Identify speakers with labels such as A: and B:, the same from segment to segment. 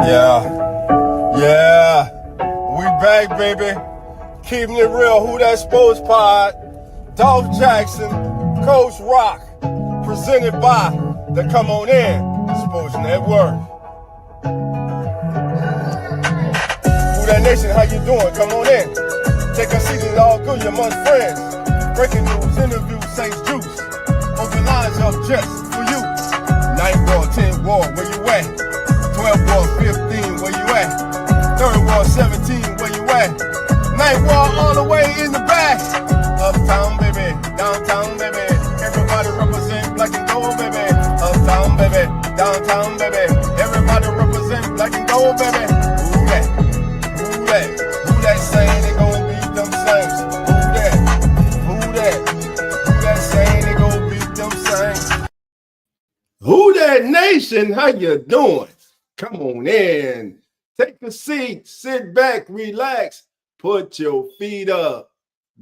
A: Yeah, we back, baby. Keeping it real. Who That Sports Pod? Dolph Jackson, Coach Rock, presented by the Come On In Sports Network. Who That Nation, how you doing? Come on in. Take a seat, it's all good, you're amongst friends. Breaking news, interviews, Saints Juice. Open lines up just for you. 9th ward, 10th ward, where you at? 12th ward, 15, where you at? 3rd ward, 17, where you at? 9th ward, all the way in the back. Uptown, baby, downtown, baby. Everybody represent black and gold, baby. Uptown, baby, downtown, baby. Everybody represent black and gold, baby. Who that? Who that? Who that saying they gon' beat them Saints? Who that? Who that? Who that saying they gon' beat them Saints? Who That Nation? How you doing? Come on in. Take a seat. Sit back. Relax. Put your feet up.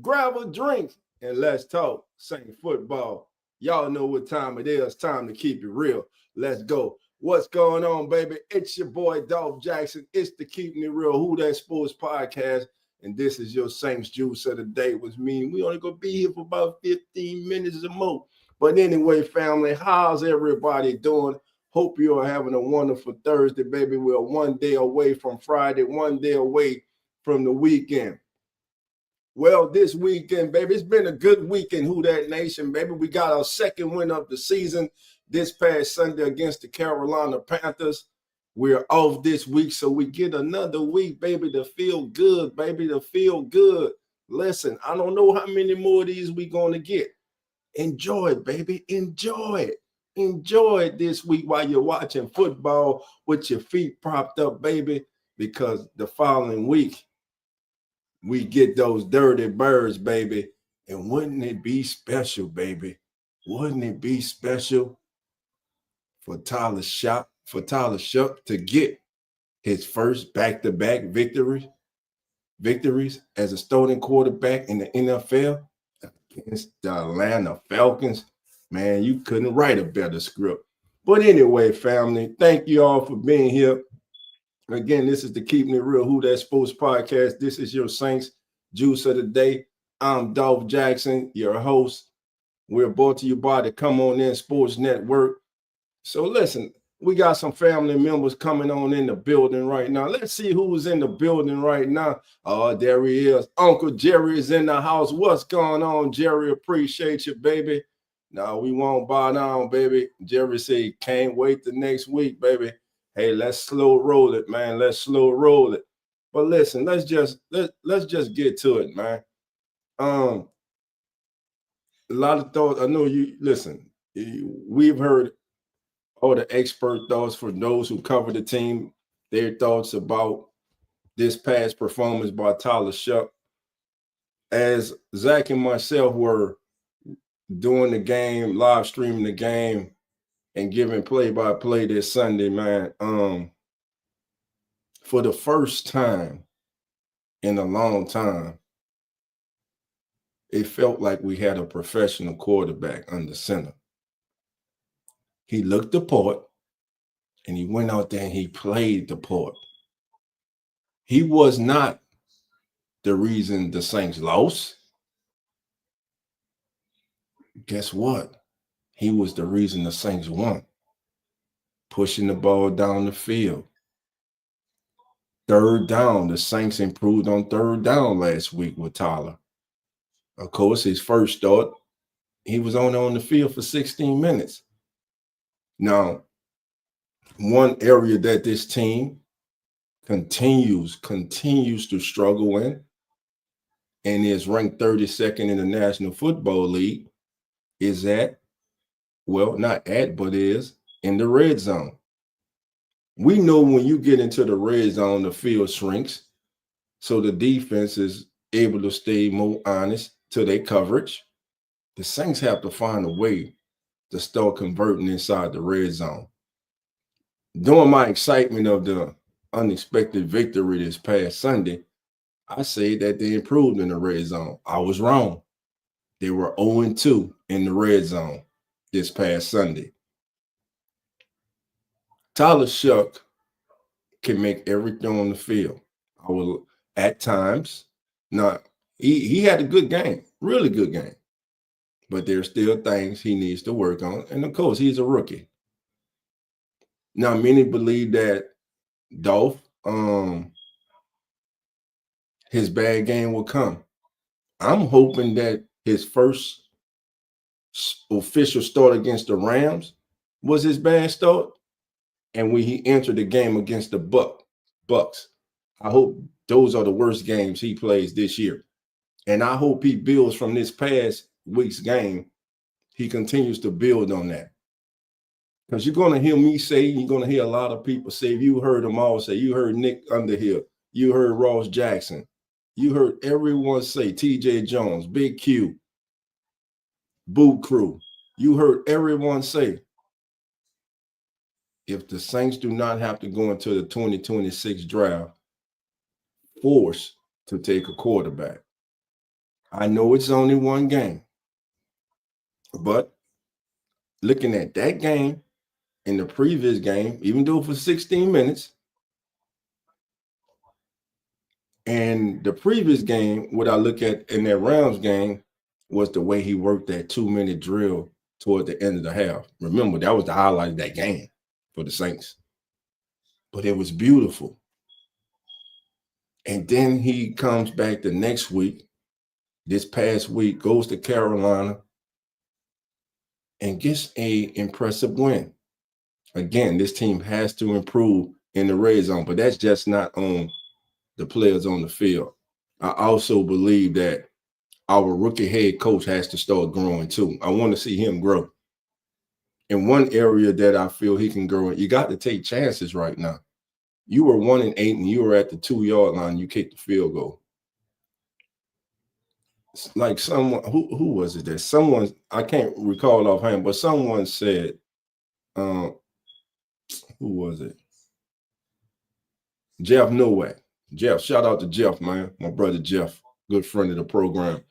A: Grab a drink and let's talk Saint football. Y'all know what time it is. Time to keep it real. Let's go. What's going on, baby? It's your boy, Dolph Jackson. It's the Keeping It Real Who That Sports Podcast. And this is your Saints Juice of the day, which means we only going to be here for about 15 minutes or more. But anyway, family, how's everybody doing? Hope you are having a wonderful Thursday, baby. We're one day away from Friday, one day away from the weekend. Well, this weekend, baby, it's been a good weekend, Who That Nation, baby. We got our second win of the season this past Sunday against the Carolina Panthers. We're off this week, so we get another week, baby, to feel good, baby, to feel good. Listen, I don't know how many more of these we're going to get. Enjoy it, baby. Enjoy it. Enjoy it this week while you're watching football with your feet propped up, baby, because the following week, we get those dirty birds, baby. And wouldn't it be special, baby? Wouldn't it be special for Tyler Shuck to get his first back-to-back victories as a starting quarterback in the NFL against the Atlanta Falcons? Man, you couldn't write a better script. But anyway, family, thank you all for being here. Again, this is the Keeping It Real Who That Sports Podcast. This is your Saints Juice of the Day. I'm Dolph Jackson, your host. We're brought to you by the Come On In Sports Network. So listen, we got some family members coming on in the building right now. Let's see who's in the building right now. Oh, there he is. Uncle Jerry is in the house. What's going on, Jerry? Appreciate you, baby. No, we won't bow down, baby. Jerry said, can't wait the next week, baby. Hey, let's slow roll it, man. Let's slow roll it. But listen, let's just get to it, man. A lot of thoughts. I know you listen. We've heard all the expert thoughts from those who cover the team, their thoughts about this past performance by Tyler Shuck. As Zach and myself were doing the game, live streaming the game, and giving play-by-play this Sunday, man, for the first time in a long time, it felt like we had a professional quarterback under center. He looked the part, and he went out there and he played the part. He was not the reason the Saints lost. Guess what? He was the reason the Saints won. Pushing the ball down the field. 3rd down, the Saints improved on 3rd down last week with Tyler. Of course, his first start, he was only on the field for 16 minutes. Now, one area that this team continues to struggle in and is ranked 32nd in the National Football League is in the red zone. We know when you get into the red zone, the field shrinks. So the defense is able to stay more honest to their coverage. The Saints have to find a way to start converting inside the red zone. During my excitement of the unexpected victory this past Sunday, I said that they improved in the red zone. I was wrong. They were 0-2 in the red zone this past Sunday. Tyler Shuck
B: can make everything on the field. I will at times. Now he had a good game, really good game, but there's still things he needs to work on. And of course, he's a rookie. Now many believe that Dolph, his bad game will come. I'm hoping that his first official start against the Rams was his bad start, and when he entered the game against the Bucks. I hope those are the worst games he plays this year. And I hope he builds from this past week's game. He continues to build on that. Because you're going to hear me say, you're going to hear a lot of people say, you heard them all say, you heard Nick Underhill, you heard Ross Jackson, you heard everyone say, TJ Jones, Big Q, Boo Crew. You heard everyone say, if the Saints do not have to go into the 2026 draft forced to take a quarterback. I know it's only one game, but looking at that game and the previous game, even though for 16 minutes, and the previous game, what I look at in that Rams game was the way he worked that 2-minute drill toward the end of the half. Remember, that was the highlight of that game for the Saints. But it was beautiful. And then he comes back the next week, this past week, goes to Carolina and gets a impressive win. Again, this team has to improve in the red zone, but that's just not on the players on the field. I also believe that our rookie head coach has to start growing too. I want to see him grow. In one area that I feel he can grow, you got to take chances right now. You were 1-8 and you were at the 2-yard line, you kicked the field goal. It's like someone, who was it that someone, I can't recall offhand, but someone said, who was it? Jeff Nowak. Jeff, shout out to Jeff, man. My brother Jeff, good friend of the program.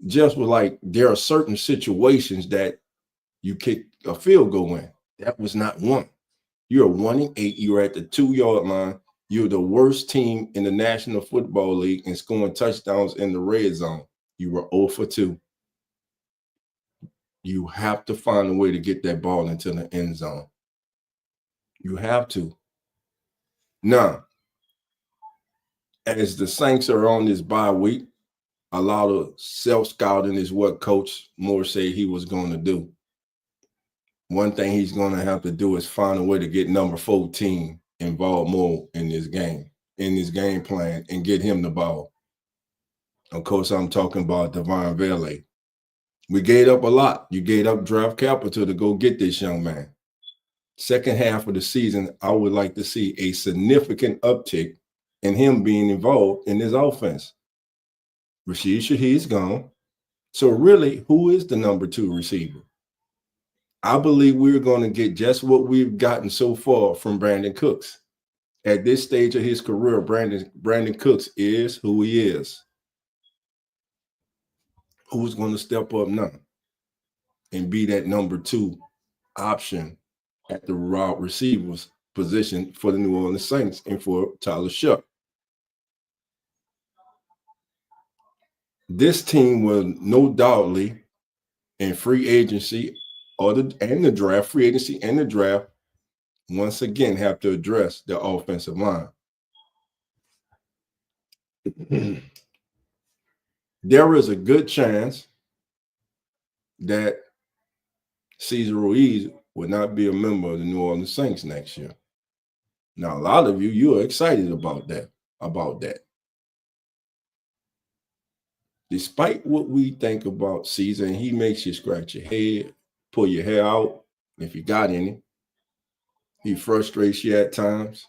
B: Jeff was like, there are certain situations that you kick a field goal in. That was not one. You're 1-8. You're at the 2-yard line. You're the worst team in the National Football League in scoring touchdowns in the red zone. You were 0 for 2. You have to find a way to get that ball into the end zone. You have to. Now, as the Saints are on this bye week, a lot of self-scouting is what Coach Moore said he was going to do. One thing he's going to have to do is find a way to get number 14 involved more in this game plan, and get him the ball. Of course, I'm talking about Devon Vele. We gave up a lot. You gave up draft capital to go get this young man. Second half of the season, I would like to see a significant uptick in him being involved in this offense. Rashid Shaheed's gone. So really, who is the number 2 receiver? I believe we're going to get just what we've gotten so far from Brandon Cooks. At this stage of his career, Brandon Cooks is who he is. Who's going to step up now and be that number 2 option at the wide receivers position for the New Orleans Saints and for Tyler Shuck? This team will no doubtly in free agency and the draft, free agency and the draft, once again have to address the offensive line. There is a good chance that Cesar Ruiz will not be a member of the New Orleans Saints next year. Now, a lot of you are excited about that. Despite what we think about Cesar, and he makes you scratch your head, pull your hair out, if you got any. He frustrates you at times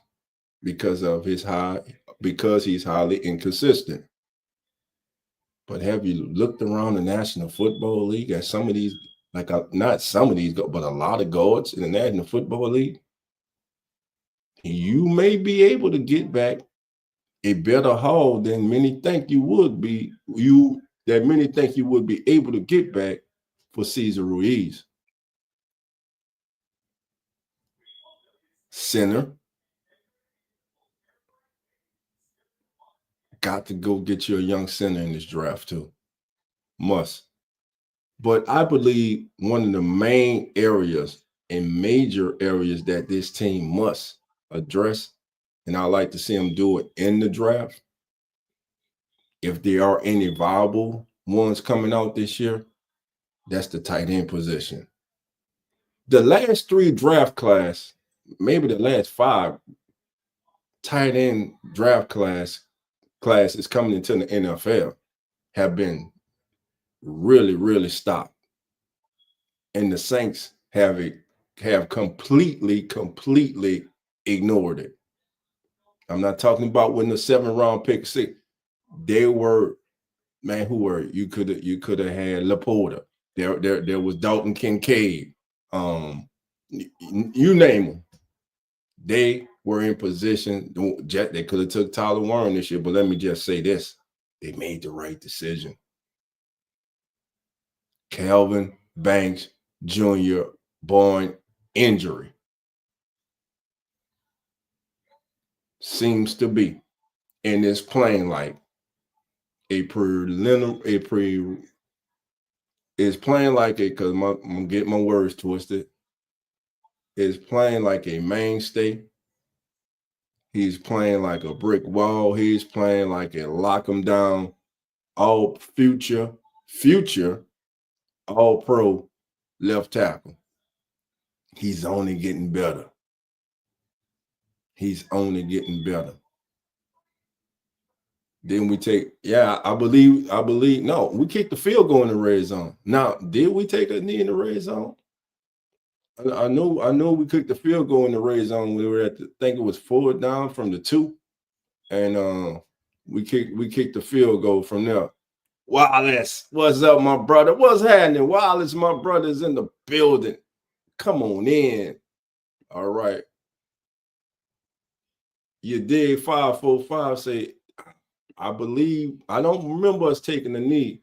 B: because he's highly inconsistent. But have you looked around the National Football League at some of these, not some of these, but a lot of guards in the National Football League? You may be able to get back a better haul than many think you would be. Many think you would be able to get back for Cesar Ruiz. Center, got to go get you a young center in this draft too. Must. But I believe one of the main areas and major areas that this team must address, and I like to see them do it in the draft, if there are any viable ones coming out this year, that's the tight end position. The last 3 draft class, maybe the last 5 tight end draft classes coming into the NFL have been really stopped. And the Saints have completely ignored it. I'm not talking about when the 7th round pick 6. They were, man, who were you could have had Laporta. There was Dalton Kincaid. You name them. They were in position. They could have took Tyler Warren this year, but let me just say this: they made the right decision. Calvin Banks Jr. born injury seems to be, and it's playing like it's playing like it, because I'm gonna get my words twisted. It's playing like a mainstay. He's playing like a brick wall. He's playing like a lock him down, all future all pro left tackle. He's only getting better. He's only getting better. Then we take, I believe, no, we kicked the field goal in the red zone. Now, did we take a knee in the red zone? I know we kicked the field goal in the red zone. We were at I think it was 4th down from the 2. And we kicked the field goal from there. Wallace, what's up, my brother? What's happening? Wallace, my brother's in the building. Come on in. All right. You dig 545 say, I believe, I don't remember us taking the knee,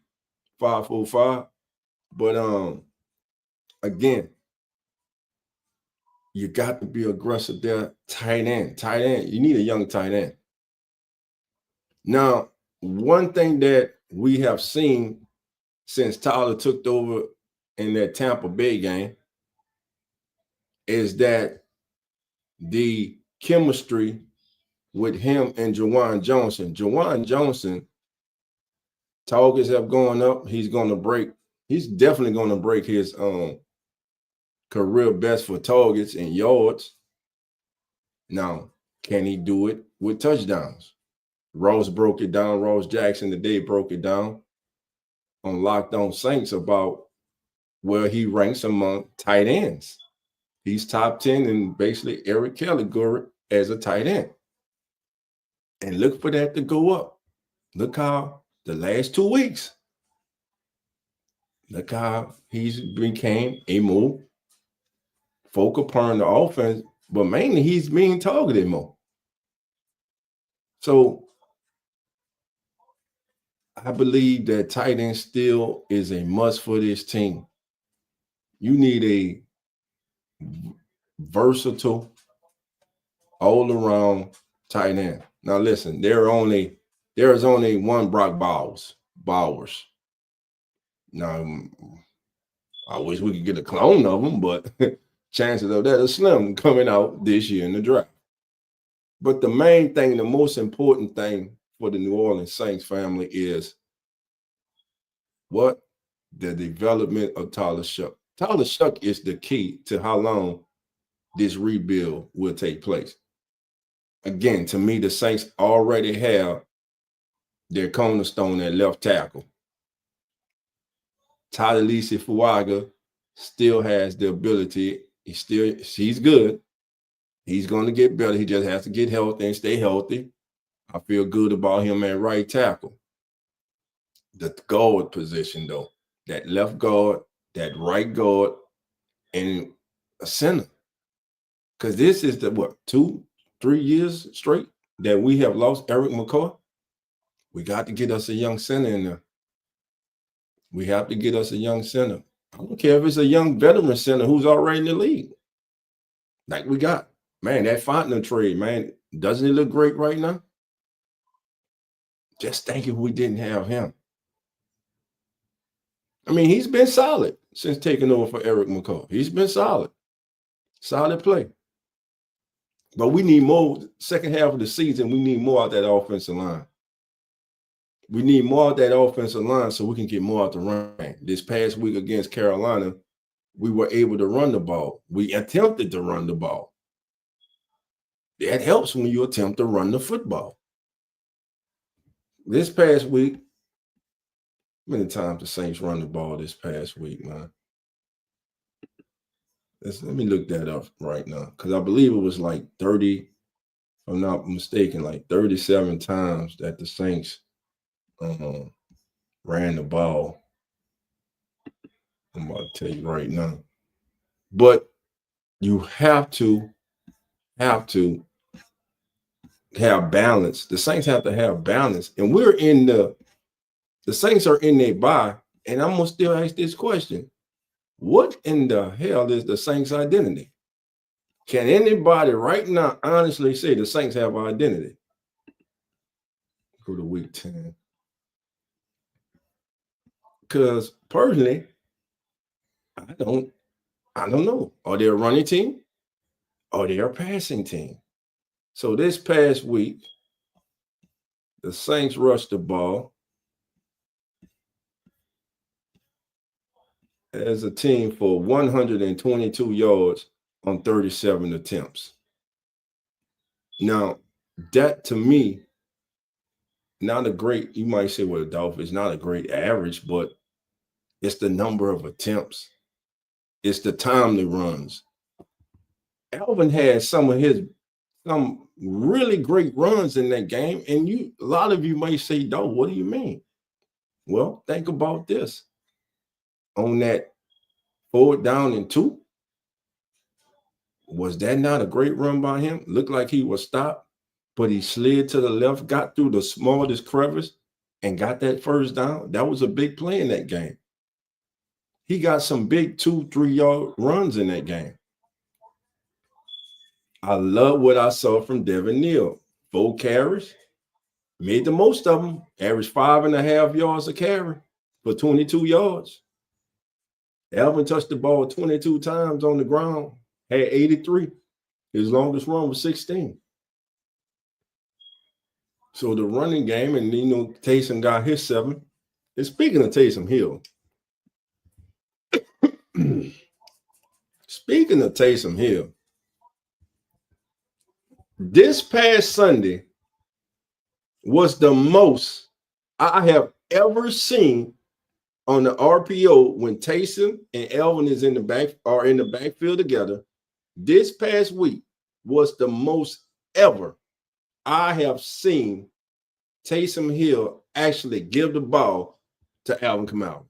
B: 545. But again, you got to be aggressive there. Tight end. You need a young tight end. Now, one thing that we have seen since Tyler took over in that Tampa Bay game is that the chemistry with him and Jawan Johnson, targets have gone up. He's definitely going to break his career best for targets and yards. Now, can he do it with touchdowns? Ross broke it down. Ross Jackson today broke it down on Locked On Saints about where he ranks among tight ends. He's top 10 in basically every category as a tight end. And look for that to go up. Look how the last 2 weeks, look how he's became a more focal point in the offense, but mainly he's being targeted more. So I believe that tight end still is a must for this team. You need a versatile, all-around tight end. Now listen, there is only one Brock Bowers. Now, I wish we could get a clone of him, but chances of that are slim coming out this year in the draft. But the main thing, the most important thing for the New Orleans Saints family is what? The development of Tyler Shough. Tyler Shough is the key to how long this rebuild will take place. Again, to me, the Saints already have their cornerstone at left tackle. Tadalisi Fuaga still has the ability. He's good. He's going to get better. He just has to get healthy and stay healthy. I feel good about him at right tackle. The guard position, though, that left guard, that right guard, and a center. Because this is the, 2-3 years straight that we have lost Eric McCoy. We got to get us a young center in there. We have to get us a young center. I don't care if it's a young veteran center who's already in the league. Like we got. Man, that Fontenot trade, man, doesn't it look great right now? Just think if we didn't have him. I mean, he's been solid since taking over for Eric McCall. He's been solid. Solid play. But we need more. Second half of the season, we need more out that offensive line. We need more of that offensive line so we can get more out the run. This past week against Carolina, we were able to run the ball. We attempted to run the ball. That helps when you attempt to run the football. This past week, many times the Saints run the ball this past week, man? Let me look that up right now, because I believe it was like 30, if I'm not mistaken, like 37 times that the Saints ran the ball. I'm about to tell you right now. But you have to have balance. The Saints have to have balance. And we're in the Saints are in their bye. And I'm going to still ask this question. What in the hell is the Saints' identity? Can anybody right now honestly say the Saints have an identity? Go to week 10. Because personally, I don't know. Are they a running team? Are they a passing team? So this past week, the Saints rushed the ball as a team for 122 yards on 37 attempts. Now, that to me, not a great, you might say, well, DOLPH is not a great average, but it's the number of attempts. It's the time that runs. Alvin had some really great runs in that game. And a lot of you may say, DOLPH, what do you mean? Well, think about this. On that 4th down and 2, was that not a great run by him? Looked like he was stopped, but he slid to the left, got through the smallest crevice, and got that first down. That was a big play in that game. He got some big 2-3 yard runs in that game. I love what I saw from Devin Neal. 4 carries, made the most of them, averaged 5.5 yards a carry for 22 yards. Alvin touched the ball 22 times on the ground, had 83. His longest run was 16. So the running game, and Taysom got his 7. And speaking of Taysom Hill, this past Sunday was the most I have ever seen on the RPO when Taysom and Alvin is in the backfield together. This past week was the most ever I have seen Taysom Hill actually give the ball to Alvin Kamara.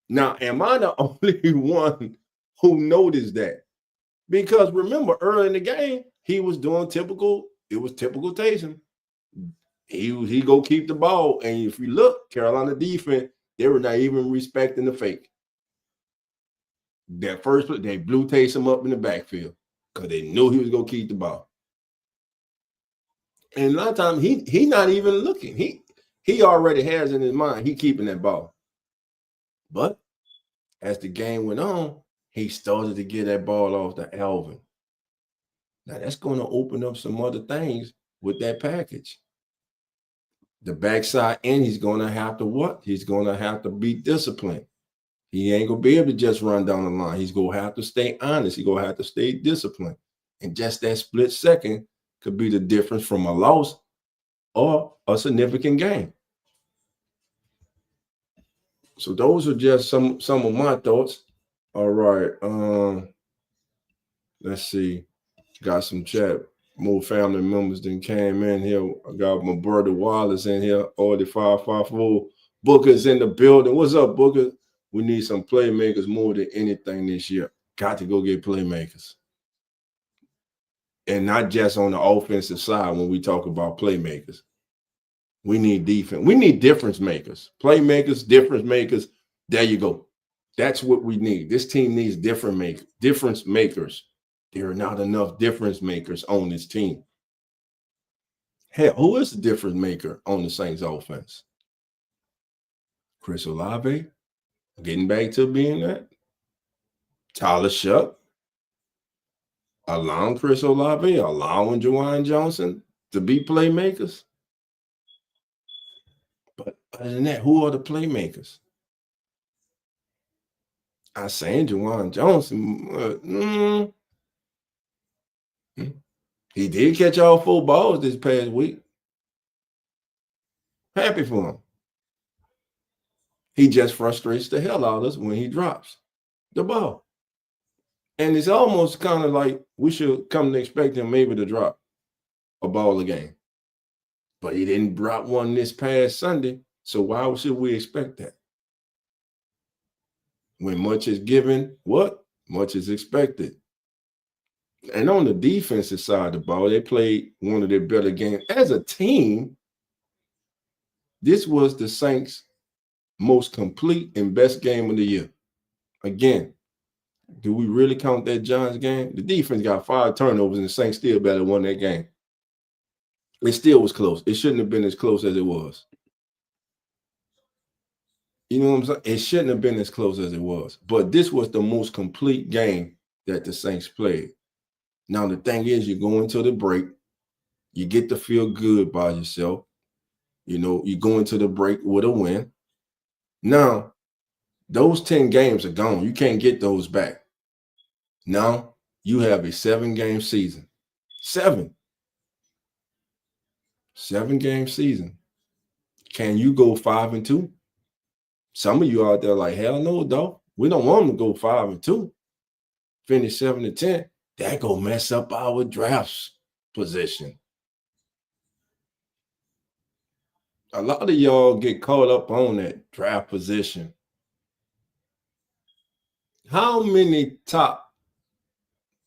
B: Now, am I the only one who noticed that? Because remember, early in the game, he was doing typical Taysom. He go keep the ball. And if you look, Carolina defense, they were not even respecting the fake. That first, they blew Taysom up in the backfield because they knew he was going to keep the ball. And a lot of times, he not even looking. He already has in his mind, he keeping that ball. But as the game went on, he started to get that ball off to Alvin. Now, that's going to open up some other things with that package. The backside end, he's going to have to what? He's going to have to be disciplined. He ain't going to be able to just run down the line. He's going to have to stay honest. He's going to have to stay disciplined. And just that split second could be the difference from a loss or a significant gain. So those are just some of my thoughts. All right. Let's see. Got some chat. More family members than came in here. I got my brother Wallace in here. All the 554. Booker's in the building. What's up, Booker? We need some playmakers more than anything this year. Got to go get playmakers. And not just on the offensive side when we talk about playmakers. We need defense. We need difference makers. Playmakers, difference makers. There you go. That's what we need. This team needs difference makers. There are not enough difference makers on this team. Hell, who is the difference maker on the Saints offense? Chris Olave, getting back to being that. Tyler Shuck, allowing Chris Olave, allowing Juwan Johnson to be playmakers. But other than that, who are the playmakers? I'm saying Juwan Johnson. He did catch all 4 balls this past week. Happy for him. He just frustrates the hell out of us when he drops the ball. And it's almost kind of like we should come to expect him maybe to drop a ball a game. But he didn't drop one this past Sunday. So why should we expect that? When much is given, what? Much is expected. And on the defensive side of the ball, they played one of their better games. As a team, this was the Saints' most complete and best game of the year. Again, do we really count that Giants game? The defense got 5 turnovers, and the Saints still better won that game. It still was close. It shouldn't have been as close as it was. You know what I'm saying? It shouldn't have been as close as it was. But this was the most complete game that the Saints played. Now, the thing is, you go into the break, you get to feel good by yourself. You know, you go into the break with a win. Now, those 10 games are gone. You can't get those back. Now, you have a 7-game season. 7-game season. Can you go 5-2? Some of you out there like, hell no, dog. We don't want them to go 5-2. Finish 7-10. That go mess up our draft position. A lot of y'all get caught up on that draft position. How many top?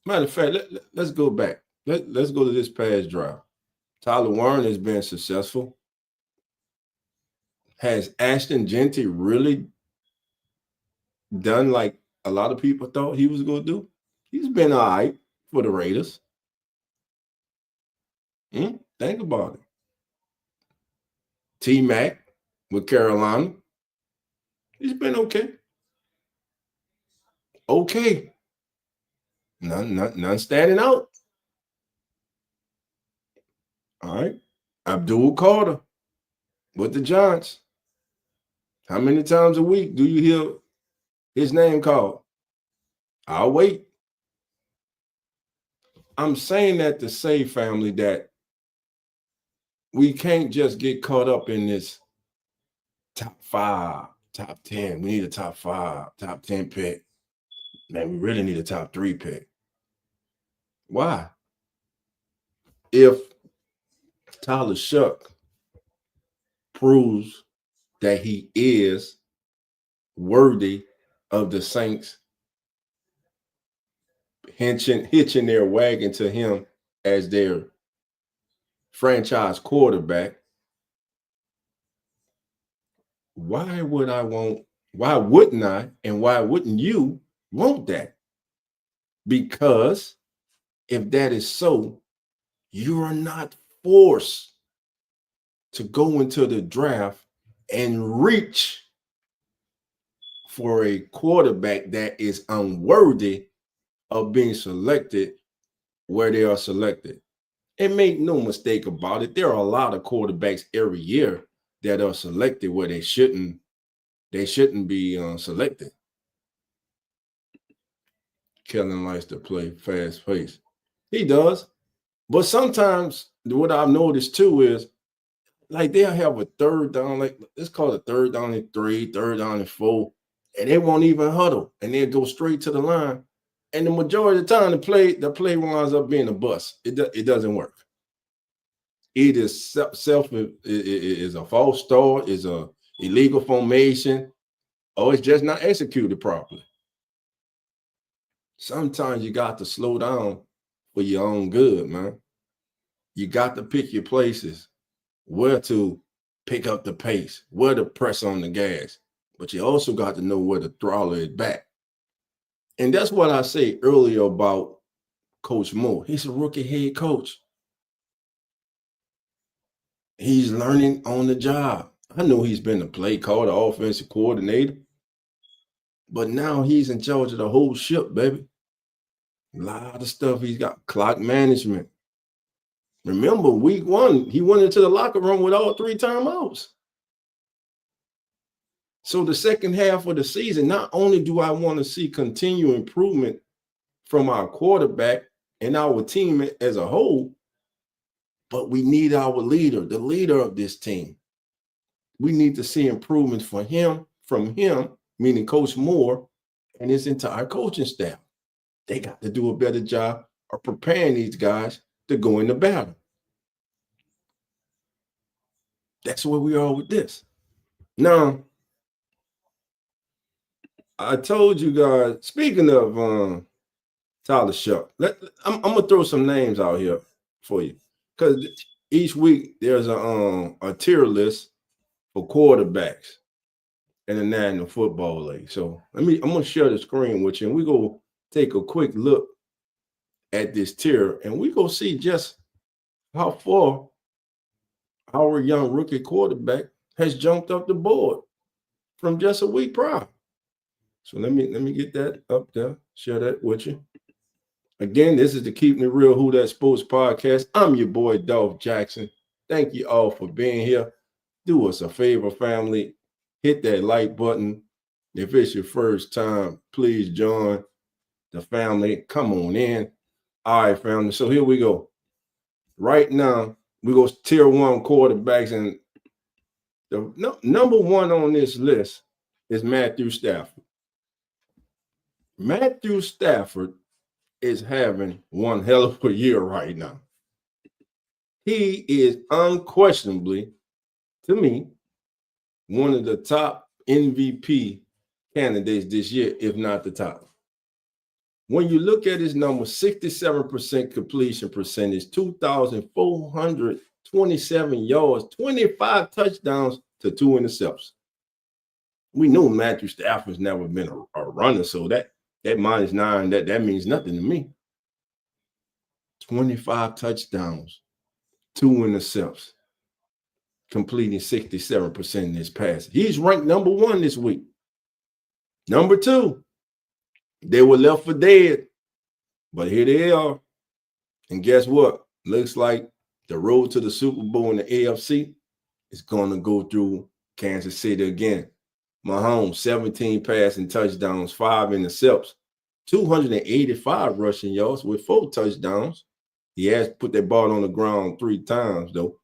B: Matter of fact, let's go back. Let's go to this past draft. Tyler Warren has been successful. Has Ashton Genty really done like a lot of people thought he was going to do? He's been all right for the Raiders. Think about it. T-Mac with Carolina. He's been okay. Okay. None standing out. All right. Abdul Carter with the Giants. How many times a week do you hear his name called? I'll wait. I'm saying that to say, family, that we can't just get caught up in this top 5, top 10. We need a top 5, top 10 pick. Man, we really need a top 3 pick. Why? If Tyler Shuck proves that he is worthy of the Saints hitching their wagon to him as their franchise quarterback, why wouldn't I, and why wouldn't you want that? Because if that is so, you are not forced to go into the draft and reach for a quarterback that is unworthy of being selected where they are selected. And make no mistake about it, there are a lot of quarterbacks every year that are selected where they shouldn't be selected. Kellen likes to play fast pace. He does. But sometimes what I've noticed too is like they'll have a third down, like let's call it 3rd down and 3, 3rd down and 4, and they won't even huddle and they'll go straight to the line. And the majority of the time, the play winds up being a bust. It doesn't work. It is is a false start, is a illegal formation, or it's just not executed properly. Sometimes you got to slow down for your own good, man. You got to pick your places, where to pick up the pace, where to press on the gas, but you also got to know where the throttle is back. And that's what I say earlier about Coach Moore. He's a rookie head coach. He's learning on the job. I know he's been the play caller, the offensive coordinator, but now he's in charge of the whole ship, baby. A lot of stuff. He's got clock management. Remember, week 1, he went into the locker room with all 3 timeouts. So the second half of the season, not only do I want to see continued improvement from our quarterback and our team as a whole, but we need our leader, the leader of this team. We need to see improvements from him, meaning Coach Moore and his entire coaching staff. They got to do a better job of preparing these guys to go into battle. That's where we are with this. Now, I told you guys, speaking of Tyler Shuck, I'm going to throw some names out here for you, because each week there's a tier list for quarterbacks in the National Football League. So I'm going to share the screen with you, and we go take a quick look at this tier, and we go see just how far our young rookie quarterback has jumped up the board from just a week prior. So let me get that up there, share that with you. Again, this is the Keeping It Real Who That Sports podcast. I'm your boy, DOLPH Jackson. Thank you all for being here. Do us a favor, family. Hit that like button. If it's your first time, please join the family. Come on in. All right, family. So here we go. Right now, we go tier 1 quarterbacks, and the number 1 on this list is Matthew Stafford. Matthew Stafford is having one hell of a year right now. He is unquestionably, to me, one of the top MVP candidates this year, if not the top. When you look at his number, 67% completion percentage, 2,427 yards, 25 touchdowns to 2 interceptions. We know Matthew Stafford's never been a runner, so that -9, that means nothing to me. 25 touchdowns, 2 interceptions, completing 67% in his passes. He's ranked number 1 this week. Number 2, they were left for dead, but here they are. And guess what? Looks like the road to the Super Bowl in the AFC is going to go through Kansas City again. Mahomes, 17 passing touchdowns, 5 interceptions, 285 rushing yards with 4 touchdowns. He has put that ball on the ground 3 times, though.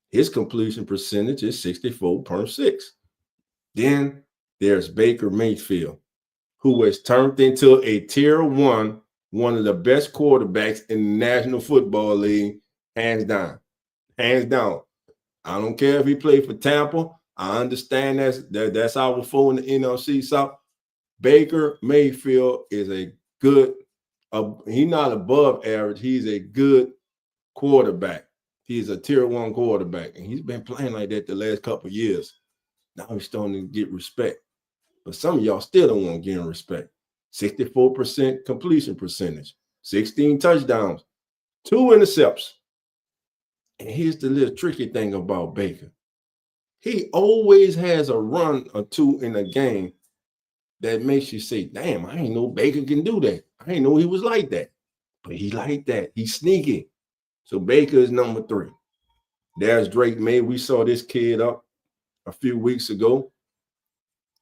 B: His completion percentage is 64.6. Then there's Baker Mayfield, who has turned into a tier 1, one of the best quarterbacks in the National Football League, hands down. Hands down. I don't care if he played for Tampa. I understand that's our foe in the NFC South. Baker Mayfield is a good, he's not above average. He's a good quarterback. He's a tier 1 quarterback, and he's been playing like that the last couple of years. Now he's starting to get respect. But some of y'all still don't want to give him respect. 64% completion percentage, 16 touchdowns, 2 interceptions. And here's the little tricky thing about Baker. He always has a run or 2 in a game that makes you say, damn, I ain't know Baker can do that. I ain't know he was like that. But he like that. He's sneaky. So Baker is number 3. There's Drake May. We saw this kid up a few weeks ago,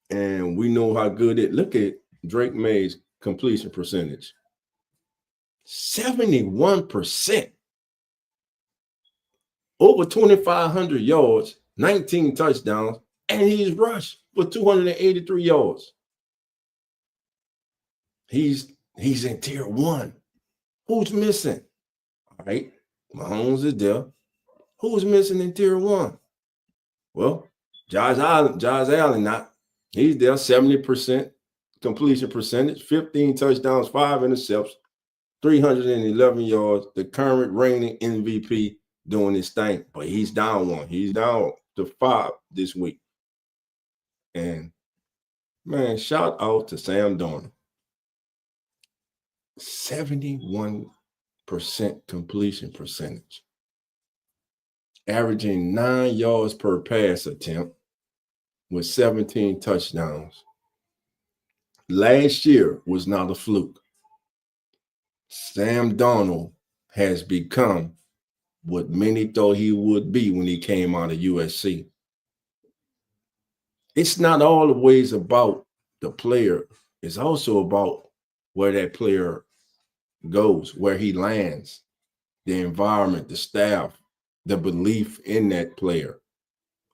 B: and we know how good it. Look at Drake May's completion percentage. 71%. Over 2,500 yards, 19 touchdowns, and he's rushed for 283 yards. He's in tier 1. Who's missing? All right, Mahomes is there. Who's missing in tier 1? Well, Josh Allen not. He's there, 70% completion percentage, 15 touchdowns, 5 interceptions, 311 yards. The current reigning MVP doing his thing, but he's down 1. He's down to 5 this week. And man, shout out to Sam Darnold. 71% completion percentage. averaging 9 yards per pass attempt with 17 touchdowns. Last year was not a fluke. Sam Darnold has become what many thought he would be when he came out of USC. It's not always about the player. It's also about where that player goes, where he lands, the environment, the staff, the belief in that player.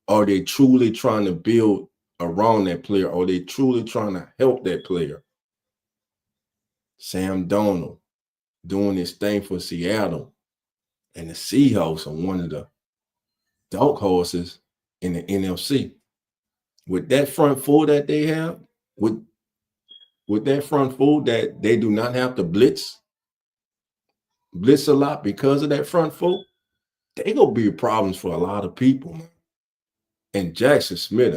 B: Are they truly trying to build around that player? Are they truly trying to help that player? Sam Darnold doing his thing for Seattle, and the Seahawks are one of the dark horses in the NFC. With that front four that they have, with that front four that they do not have to blitz a lot because of that front four, they gonna be problems for a lot of people, man. And Jackson Smith,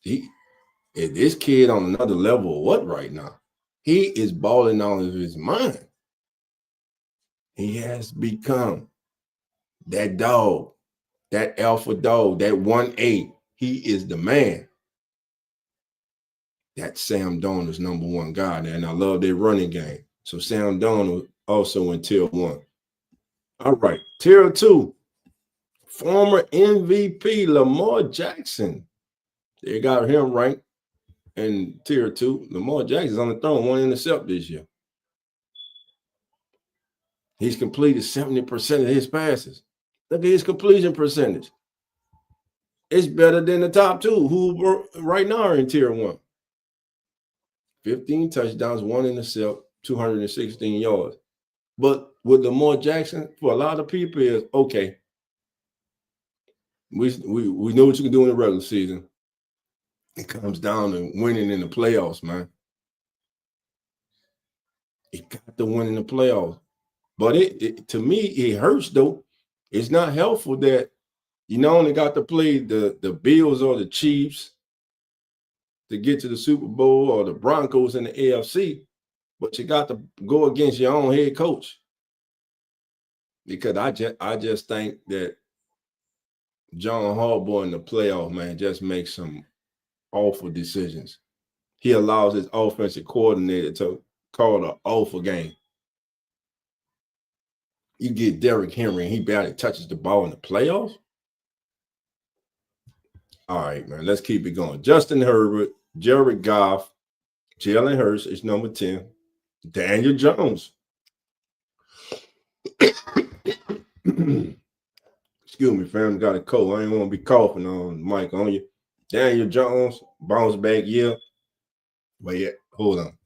B: is this kid on another level or what right now? He is balling out of his mind. He has become that dog, that alpha dog, that 1A. He is the man. That's Sam Darnold's number one guy there, and I love their running game. So Sam Darnold also in tier 1. All right, tier 2. Former MVP Lamar Jackson. They got him ranked in tier 2. Lamar Jackson's on the throne, 1 intercept this year. He's completed 70% of his passes. Look at his completion percentage. It's better than the top 2 who right now are in tier 1. 15 touchdowns, 1 intercept, 216 yards. But with Lamar Jackson, for a lot of people, is okay. We know what you can do in the regular season. It comes down to winning in the playoffs, man. You got to win in the playoffs. But to me, it hurts, though. It's not helpful that you not only got to play the Bills or the Chiefs to get to the Super Bowl or the Broncos in the AFC, but you got to go against your own head coach. Because I just think that John Harbaugh in the playoff, man, just makes some awful decisions. He allows his offensive coordinator to call an awful game. You get Derrick Henry and he barely touches the ball in the playoffs. All right, man, let's keep it going. Justin Herbert, Jared Goff, Jalen Hurts is number 10. Daniel Jones. Excuse me, fam, got a cold. I ain't want to be coughing on the mic on you. Daniel Jones, bounce back year. But yeah, hold on.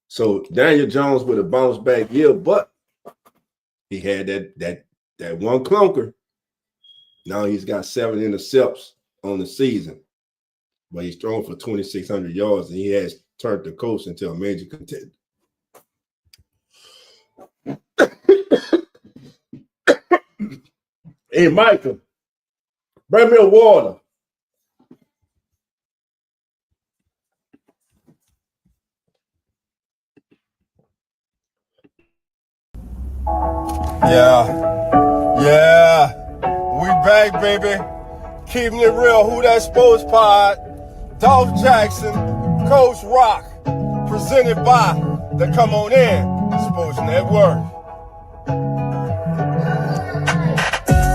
B: So Daniel Jones with a bounce back year, but he had that one clunker. Now he's got 7 intercepts on the season, but he's thrown for 2,600 yards, and he has turned the coach into a major contender. Hey, Michael, bring me a water.
A: Yeah, we back, baby. Keeping it real. Who That Sports Pod? Dolph Jackson, Coach Rock, presented by the Come On In Sports Network.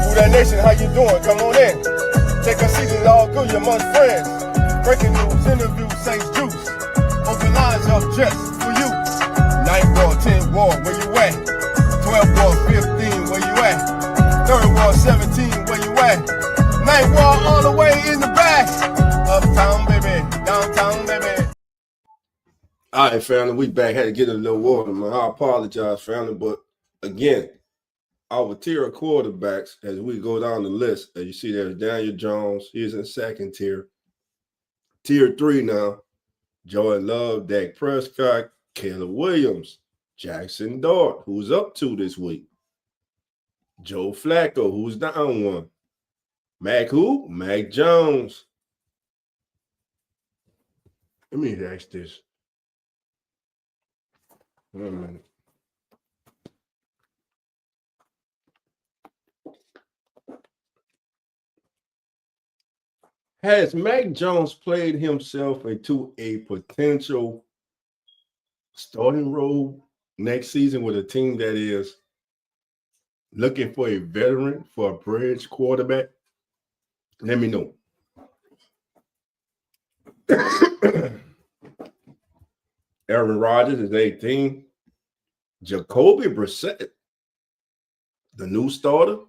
A: Who That Nation, how you doing? Come on in. Take a seat, it's all good, you're amongst friends. Breaking news, interviews, Saints Juice. Open lines up just for you. 9 ball, 10 ball, where you at? 12 ball, 15, where you at? 3rd ball, 17, where you at? 9th ball, all the way in the back. Uptown, baby. Downtown, baby.
B: All right, family, we back. Had to get a little water, man. I apologize, family, but again, our tier of quarterbacks, as we go down the list, as you see, there's Daniel Jones. He's in 2nd tier. Tier 3 now, Jordan Love, Dak Prescott, Caleb Williams, Jackson Dart, who's up 2 this week. Joe Flacco, who's down 1. Mac Jones. Let me ask this. Wait a minute. Has Mac Jones played himself into a potential starting role next season with a team that is looking for a veteran for a bridge quarterback? Let me know. Aaron Rodgers is 18. Jacoby Brissett, the new starter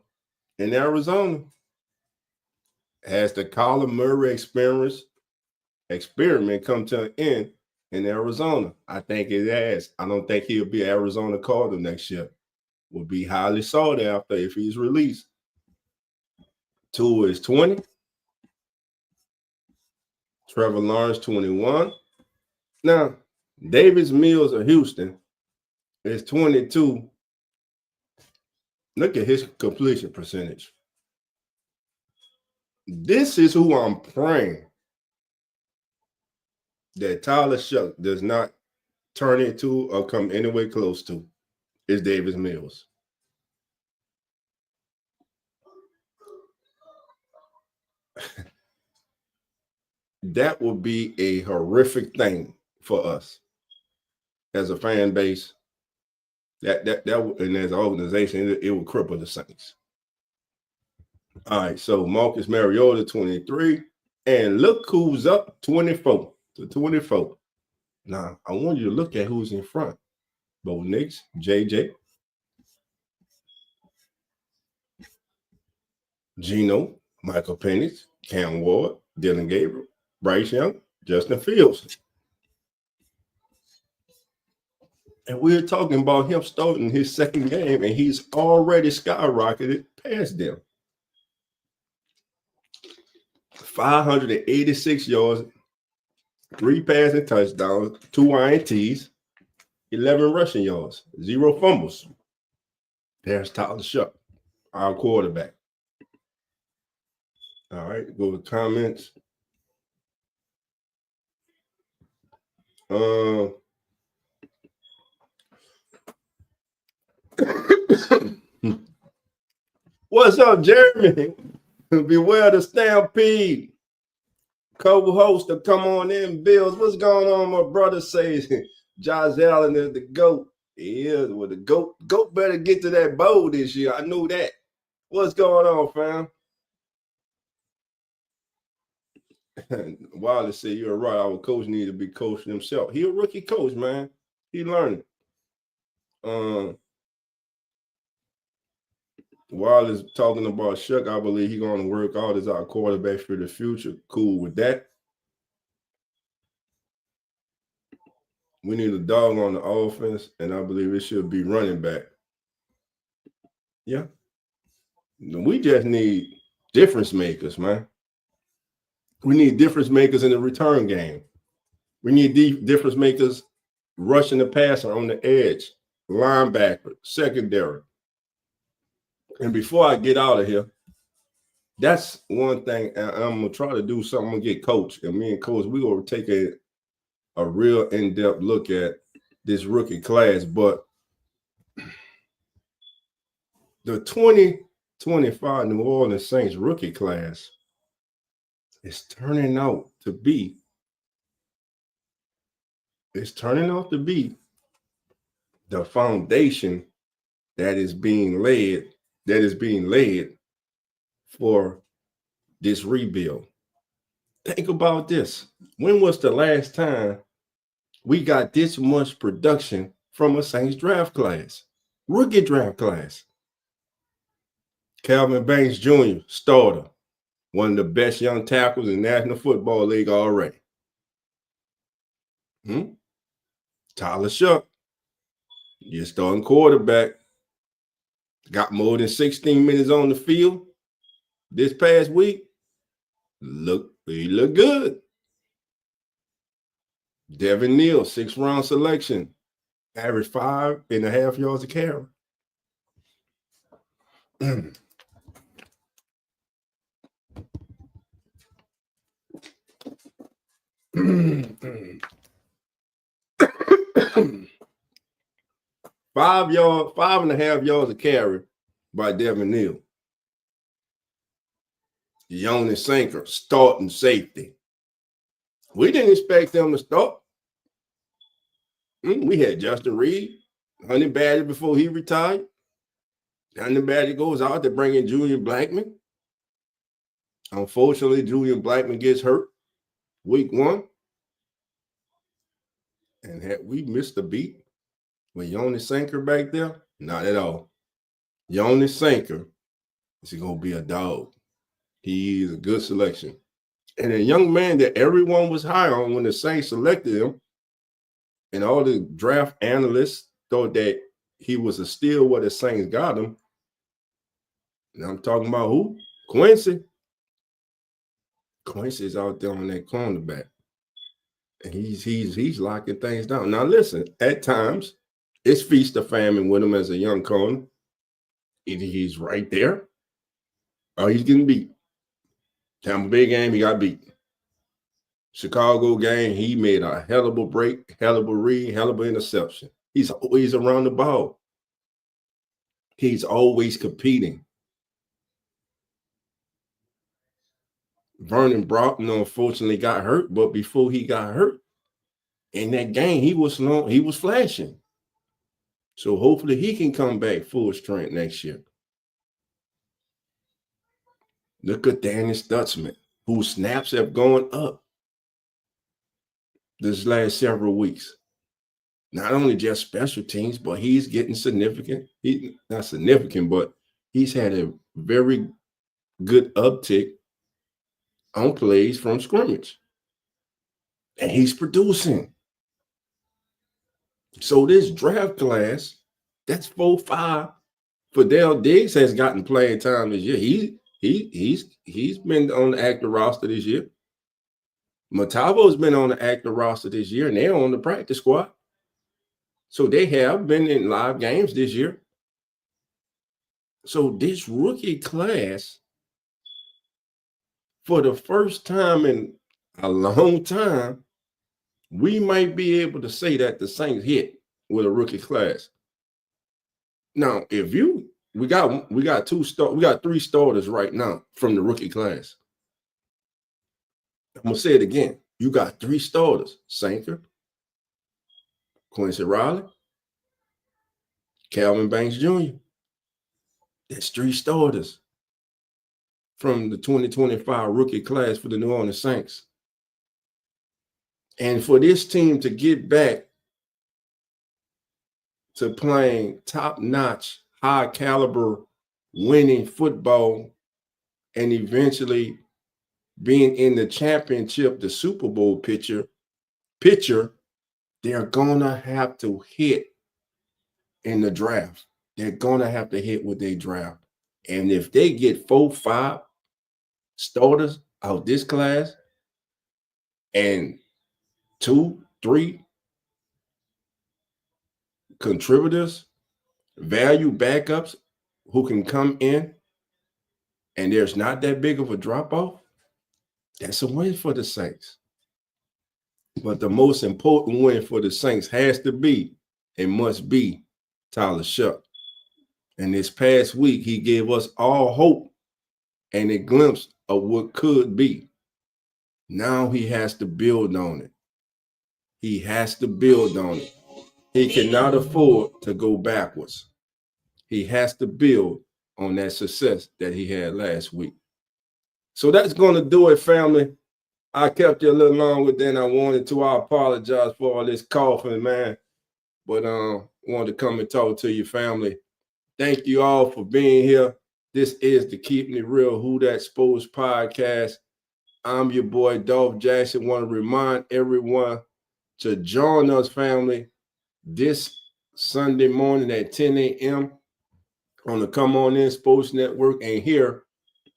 B: in Arizona, has the Kyler Murray experiment come to an end in Arizona. I think it has. I don't think he'll be an Arizona Cardinal next year. Will be highly sought after if he's released. Tua is 20. Trevor Lawrence, 21. Now, Davis Mills of Houston is 22. Look at his completion percentage. This is who I'm praying that Tyler Shuck does not turn into or come anywhere close to, is Davis Mills. That would be a horrific thing for us as a fan base. That and as an organization, it would cripple the Saints. All right, so Marcus Mariota, 23. And look who's up, 24 to 24. Now, I want you to look at who's in front. Bo Nix, JJ, Geno, Michael Penix, Cam Ward, Dylan Gabriel, Bryce Young, Justin Fields. And we're talking about him starting his second game, and he's already skyrocketed past them. 586 yards, 3 passing touchdowns, 2 INTs, 11 rushing yards, 0 fumbles. There's Tyler Shuck, our quarterback. All right, go to comments. What's up, Jeremy? Beware the stampede. Co-host to come on in, Bills. What's going on? My brother says Josh Allen is the GOAT. He is with the GOAT. GOAT better get to that bowl this year. I knew that. What's going on, fam? Wilder said, you're right. Our coach need to be coaching himself. He a rookie coach, man. He learning. Wilder's talking about Shuck. I believe he's going to work out as our quarterback for the future. Cool with that. We need a dog on the offense, and I believe it should be running back. Yeah. We just need difference makers, man. We need difference makers in the return game. We need difference makers rushing the passer on the edge, linebacker, secondary. And before I get out of here, that's one thing. I'm going to try to do something. I'm going to get Coach. And me and Coach, we're going to take a real in-depth look at this rookie class. But the 2025 New Orleans Saints rookie class is turning out to be the foundation that is being laid for this rebuild. Think about this. When was the last time we got this much production from a Saints draft class, rookie draft class? Calvin Banks Jr., starter, one of the best young tackles in the National Football League already. Tyler Shuck, your starting quarterback, got more than 16 minutes on the field this past week. He looked good. Devin Neal, 6th-round selection, averaged 5.5 yards a carry. 5.5 yards of carry by Devin Neal. Yoni Sinker, starting safety. We didn't expect them to start. We had Justin Reed, Honey Badger before he retired. Honey Badger goes out to bring in Julian Blackman. Unfortunately, Julian Blackman gets hurt week 1. And had we missed a beat with Yoni Sinker back there? Not at all. Yoni Sinker is going to be a dog. He is a good selection. And a young man that everyone was high on when the Saints selected him, and all the draft analysts thought that he was a steal where the Saints got him. And I'm talking about who? Quincy. Quincy's out there on that cornerback. And he's locking things down. Now listen, at times it's feast or famine with him as a young corner. Either he's right there or he's getting beat. Tampa Bay game, he got beat. Chicago game, he made a hell of a break, hell of a read, hell of an interception. He's always around the ball. He's always competing. Vernon Broughton unfortunately got hurt, but before he got hurt, in that game, he was flashing. So hopefully he can come back full strength next year. Look at Danny Stutzman, whose snaps have gone up this last several weeks. Not only just special teams, but he's getting significant. Not significant, but he's had a very good uptick on plays from scrimmage. And he's producing. So this draft class, that's 4-5. Fidel Diggs has gotten playing time this year. He's been on the active roster this year. Matavo's been on the active roster this year, and they're on the practice squad. So they have been in live games this year. So this rookie class, for the first time in a long time, we might be able to say that the Saints hit with a rookie class. Now, we got 3 starters right now from the rookie class. I'm gonna say it again. You got 3 starters: Sinker, Quincy Riley, Calvin Banks Jr. That's 3 starters from the 2025 rookie class for the New Orleans Saints. And for this team to get back to playing top-notch, high-caliber, winning football, and eventually being in the championship, the Super Bowl picture, they're going to have to hit in the draft. They're going to have to hit with their draft. And if they get 4-5 starters out this class and 2-3 contributors, value backups who can come in, and there's not that big of a drop-off, that's a win for the Saints. But the most important win for the Saints has to be and must be Tyler Shuck. And this past week, he gave us all hope and a glimpse of what could be. Now he has to build on it. He has to build on it. He cannot afford to go backwards. He has to build on that success that he had last week. So that's going to do it, family. I kept you a little longer than I wanted to. I apologize for all this coughing, man. But wanted to come and talk to you, family. Thank you all for being here. This is the Keeping It Real Who That Sports podcast. I'm your boy, Dolph Jackson. Want to remind everyone to join us, family, this Sunday morning at 10 a.m. on the Come On In Sports Network, and here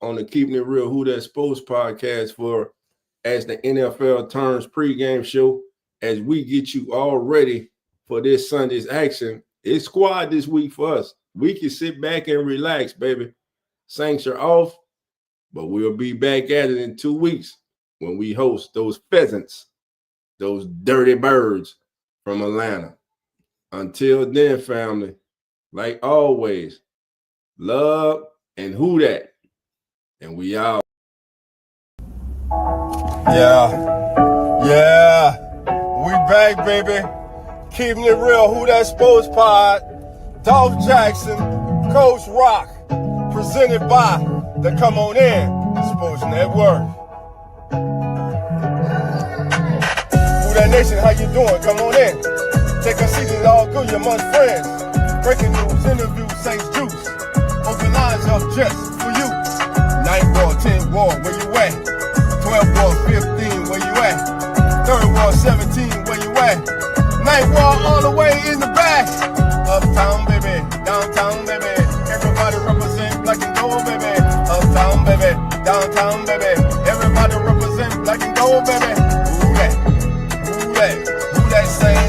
B: on the Keeping It Real Who That Sports podcast for as the NFL turns pregame show, as we get you all ready for this Sunday's action. It's squad this week for us. We can sit back and relax, baby. Saints are off, but we'll be back at it in 2 weeks when we host those pheasants, those dirty birds from Atlanta. Until then, family, like always, love and who that. And we out.
A: Yeah, we back, baby. Keeping it real, Who That Sports Pod. Dolph Jackson, Coach Rock, presented by the Come On In Sports Network. Who That Nation, how you doing? Come on in. Take a seat, it's all good, you're amongst friends. Breaking news, interviews, Saints Juice. Open lines up just for you. 9 ball, 10 ball, where you at? 12 ball, 15, where you at? 3rd ball, 17, where you at? 9th ball, all the way in the back. Uptown, baby, downtown, baby. Everybody represent black and gold, baby. Uptown, baby, downtown, baby. Everybody represent black and gold, baby. Who that? Who that? Who that say?